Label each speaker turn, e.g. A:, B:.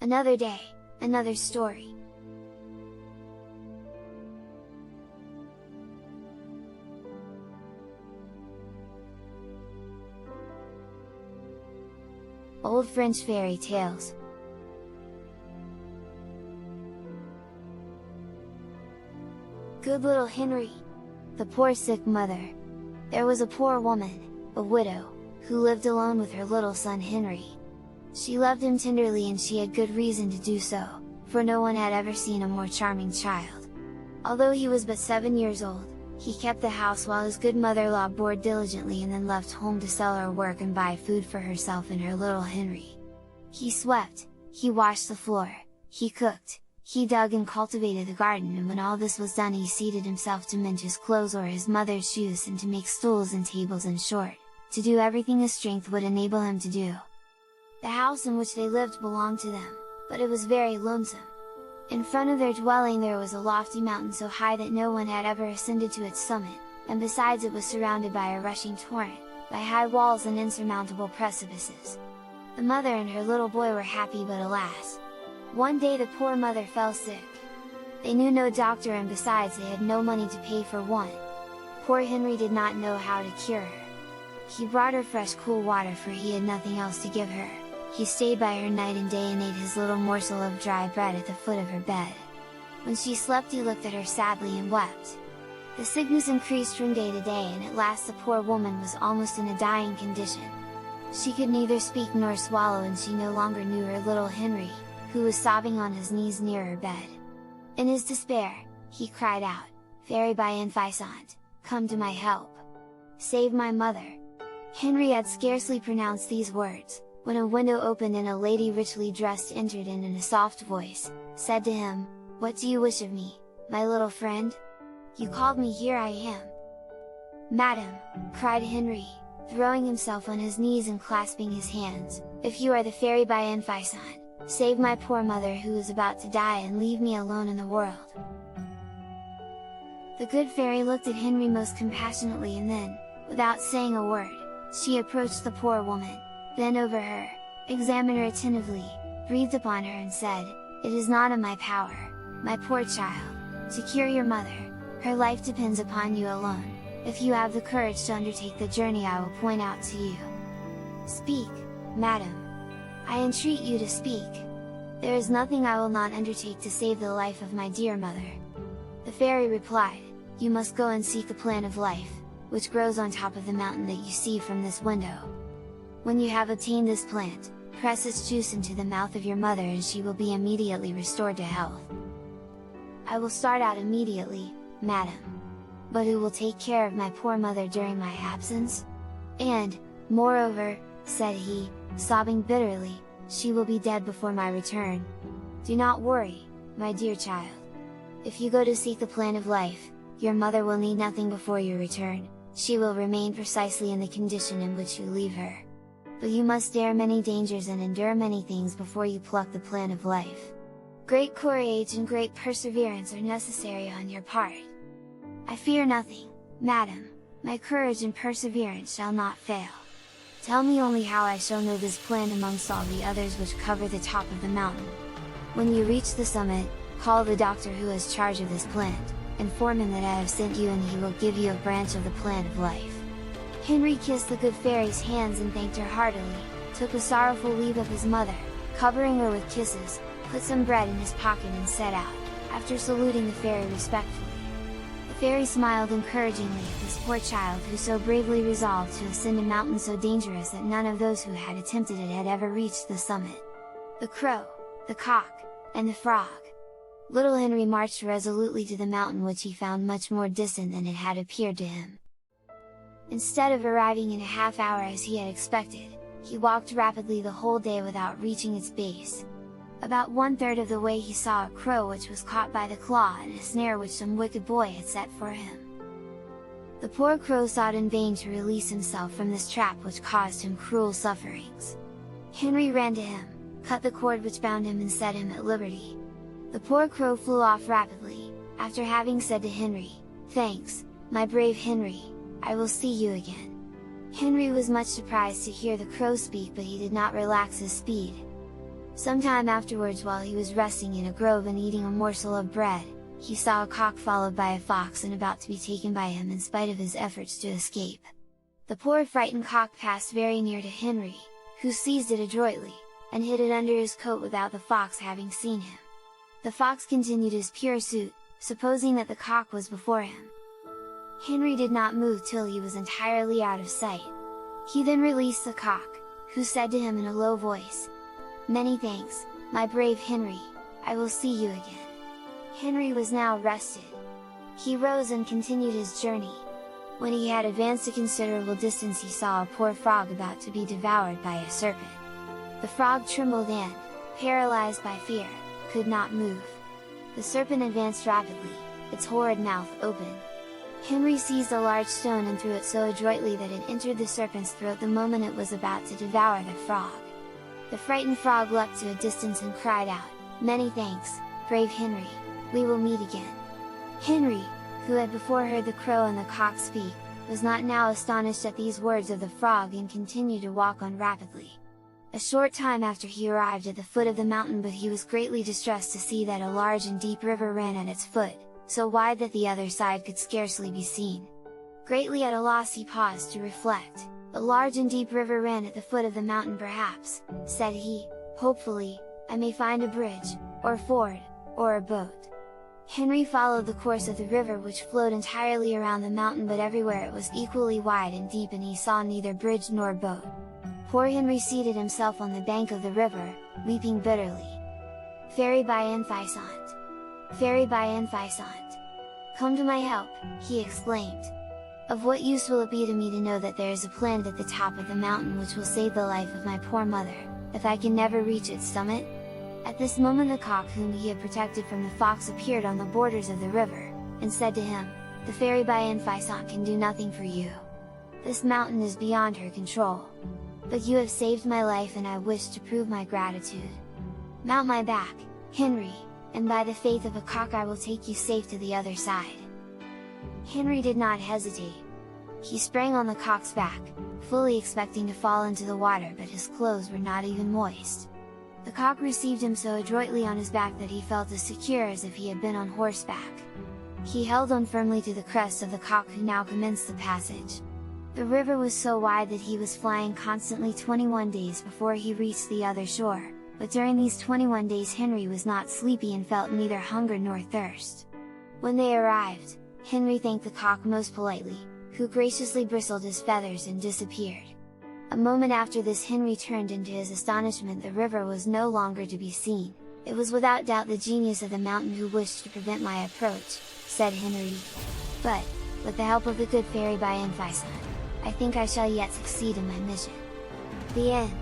A: Another day, another story. Old French fairy tales. Good little Henry. The poor sick mother. There was a poor woman, a widow, who lived alone with her little son Henry. She loved him tenderly and she had good reason to do so, for no one had ever seen a more charming child. Although he was but 7 years old, he kept the house while his good mother-in-law bored diligently and then left home to sell her work and buy food for herself and her little Henry. He swept, he washed the floor, he cooked, he dug and cultivated the garden, and when all this was done he seated himself to mend his clothes or his mother's shoes and to make stools and tables, in short, to do everything his strength would enable him to do. The house in which they lived belonged to them, but it was very lonesome. In front of their dwelling there was a lofty mountain so high that no one had ever ascended to its summit, and besides it was surrounded by a rushing torrent, by high walls and insurmountable precipices. The mother and her little boy were happy, but alas! One day the poor mother fell sick. They knew no doctor, and besides they had no money to pay for one. Poor Henry did not know how to cure her. He brought her fresh cool water, for he had nothing else to give her. He stayed by her night and day and ate his little morsel of dry bread at the foot of her bed. When she slept he looked at her sadly and wept. The sickness increased from day to day, and at last the poor woman was almost in a dying condition. She could neither speak nor swallow, and she no longer knew her little Henry, who was sobbing on his knees near her bed. In his despair, he cried out, "Fairy Bienfaisant, come to my help! Save my mother!" Henry had scarcely pronounced these words, when a window opened and a lady richly dressed entered and in a soft voice, said to him, "What do you wish of me, my little friend? You called me, here I am." "Madam," cried Henry, throwing himself on his knees and clasping his hands, "if you are the Fairy Bienfaisant, save my poor mother who is about to die and leave me alone in the world." The good fairy looked at Henry most compassionately, and then, without saying a word, she approached the poor woman, bent over her, examined her attentively, breathed upon her and said, "It is not in my power, my poor child, to cure your mother, her life depends upon you alone. If you have the courage to undertake the journey I will point out to you. Speak, madam! I entreat you to speak! There is nothing I will not undertake to save the life of my dear mother." The fairy replied, "You must go and seek the plant of life, which grows on top of the mountain that you see from this window. When you have obtained this plant, press its juice into the mouth of your mother and she will be immediately restored to health." "I will start out immediately, madam. But who will take care of my poor mother during my absence? And, moreover," said he, sobbing bitterly, "she will be dead before my return. Do not worry, my dear child. If you go to seek the plant of life, your mother will need nothing before your return, she will remain precisely in the condition in which you leave her. But you must dare many dangers and endure many things before you pluck the plant of life. Great courage and great perseverance are necessary on your part." "I fear nothing, madam, my courage and perseverance shall not fail. Tell me only how I shall know this plant amongst all the others which cover the top of the mountain. When you reach the summit, call the doctor who has charge of this plant, inform him that I have sent you and he will give you a branch of the plant of life." Henry kissed the good fairy's hands and thanked her heartily, took a sorrowful leave of his mother, covering her with kisses, put some bread in his pocket and set out, after saluting the fairy respectfully. The fairy smiled encouragingly at this poor child who so bravely resolved to ascend a mountain so dangerous that none of those who had attempted it had ever reached the summit. The crow, the cock, and the frog. Little Henry marched resolutely to the mountain, which he found much more distant than it had appeared to him. Instead of arriving in a half hour as he had expected, he walked rapidly the whole day without reaching its base. About 1/3 of the way he saw a crow which was caught by the claw in a snare which some wicked boy had set for him. The poor crow sought in vain to release himself from this trap which caused him cruel sufferings. Henry ran to him, cut the cord which bound him and set him at liberty. The poor crow flew off rapidly, after having said to Henry, "Thanks, my brave Henry, I will see you again." Henry was much surprised to hear the crow speak, but he did not relax his speed. Sometime afterwards, while he was resting in a grove and eating a morsel of bread, he saw a cock followed by a fox and about to be taken by him in spite of his efforts to escape. The poor frightened cock passed very near to Henry, who seized it adroitly, and hid it under his coat without the fox having seen him. The fox continued his pursuit, supposing that the cock was before him. Henry did not move till he was entirely out of sight. He then released the cock, who said to him in a low voice, "Many thanks, my brave Henry, I will see you again." Henry was now rested. He rose and continued his journey. When he had advanced a considerable distance, he saw a poor frog about to be devoured by a serpent. The frog trembled and, paralyzed by fear, could not move. The serpent advanced rapidly, its horrid mouth open. Henry seized a large stone and threw it so adroitly that it entered the serpent's throat the moment it was about to devour the frog. The frightened frog leapt to a distance and cried out, "Many thanks, brave Henry, we will meet again." Henry, who had before heard the crow and the cock speak, was not now astonished at these words of the frog and continued to walk on rapidly. A short time after he arrived at the foot of the mountain, but he was greatly distressed to see that a large and deep river ran at its foot, so wide that the other side could scarcely be seen. Greatly at a loss, he paused to reflect. "A large and deep river ran at the foot of the mountain, perhaps," said he, "hopefully, I may find a bridge, or ford, or a boat." Henry followed the course of the river, which flowed entirely around the mountain, but everywhere it was equally wide and deep, and he saw neither bridge nor boat. Poor Henry seated himself on the bank of the river, weeping bitterly. "Fairy Bienfaisant! Fairy Bienfaisant! Come to my help," he exclaimed. "Of what use will it be to me to know that there is a plant at the top of the mountain which will save the life of my poor mother, if I can never reach its summit?" At this moment the cock whom he had protected from the fox appeared on the borders of the river, and said to him, "The Fairy Bienfaisant can do nothing for you. This mountain is beyond her control. But you have saved my life and I wish to prove my gratitude. Mount my back, Henry, and by the faith of a cock I will take you safe to the other side." Henry did not hesitate. He sprang on the cock's back, fully expecting to fall into the water, but his clothes were not even moist. The cock received him so adroitly on his back that he felt as secure as if he had been on horseback. He held on firmly to the crest of the cock, who now commenced the passage. The river was so wide that he was flying constantly 21 days before he reached the other shore, but during these 21 days Henry was not sleepy and felt neither hunger nor thirst. When they arrived, Henry thanked the cock most politely, who graciously bristled his feathers and disappeared. A moment after this Henry turned, and to his astonishment the river was no longer to be seen. "It was without doubt the genius of the mountain who wished to prevent my approach," said Henry. "But, with the help of the good Fairy Bienfaisant, I think I shall yet succeed in my mission." The end.